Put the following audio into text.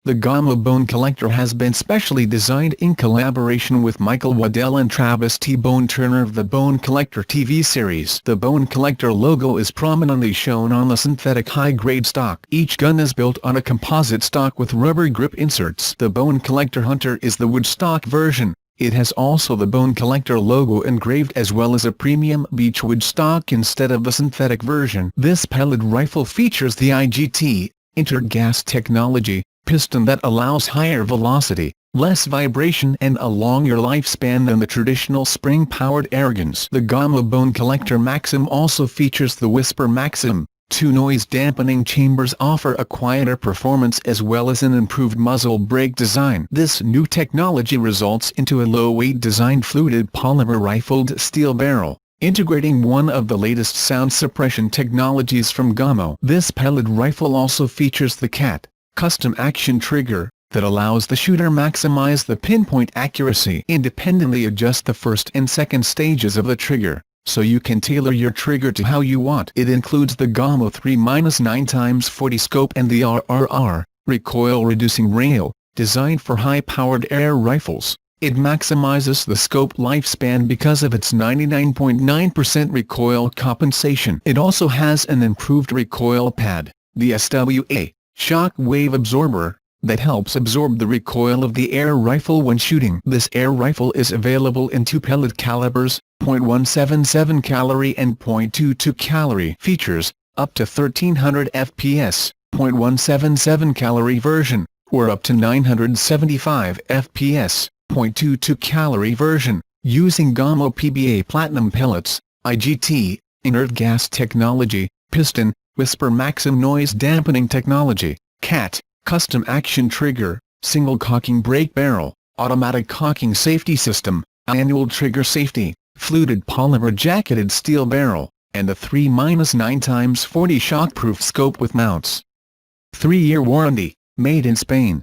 The Gamma Bone Collector has been specially designed in collaboration with Michael Waddell and Travis T. Bone Turner of the Bone Collector TV series. The Bone Collector logo is prominently shown on the synthetic high-grade stock. Each gun is built on a composite stock with rubber grip inserts. The Bone Collector Hunter is the wood stock version. It has also the Bone Collector logo engraved as well as a premium beechwood stock instead of the synthetic version. This pellet rifle features the IGT, inert-gas technology, piston that allows higher velocity, less vibration and a longer lifespan than the traditional spring-powered airguns. The Gamma Bone Collector Maxxim also features the Whisper Maxxim. Two noise-dampening chambers offer a quieter performance as well as an improved muzzle brake design. This new technology results into a low-weight designed fluted polymer rifled steel barrel, integrating one of the latest sound suppression technologies from Gamma. This pellet rifle also features the CAT, custom action trigger, that allows the shooter maximize the pinpoint accuracy. Independently adjust the first and second stages of the trigger, so you can tailor your trigger to how you want. It includes the Gamma 3-9x40 scope and the RRR, recoil-reducing rail, designed for high-powered air rifles. It maximizes the scope lifespan because of its 99.9% recoil compensation. It also has an improved recoil pad, the SWA, shock wave absorber, that helps absorb the recoil of the air rifle when shooting. This air rifle is available in two pellet calibers, .177 calorie and .22 calorie. Features, up to 1300 fps, .177 calorie version, or up to 975 fps, .22 calorie version, using Gamma PBA Platinum pellets, IGT, inert gas technology, piston, Whisper Maxxim noise dampening technology, CAT, custom action trigger, single cocking brake barrel, automatic cocking safety system, annual trigger safety, fluted polymer jacketed steel barrel, and a 3-9x40 shockproof scope with mounts. 3-year warranty, made in Spain.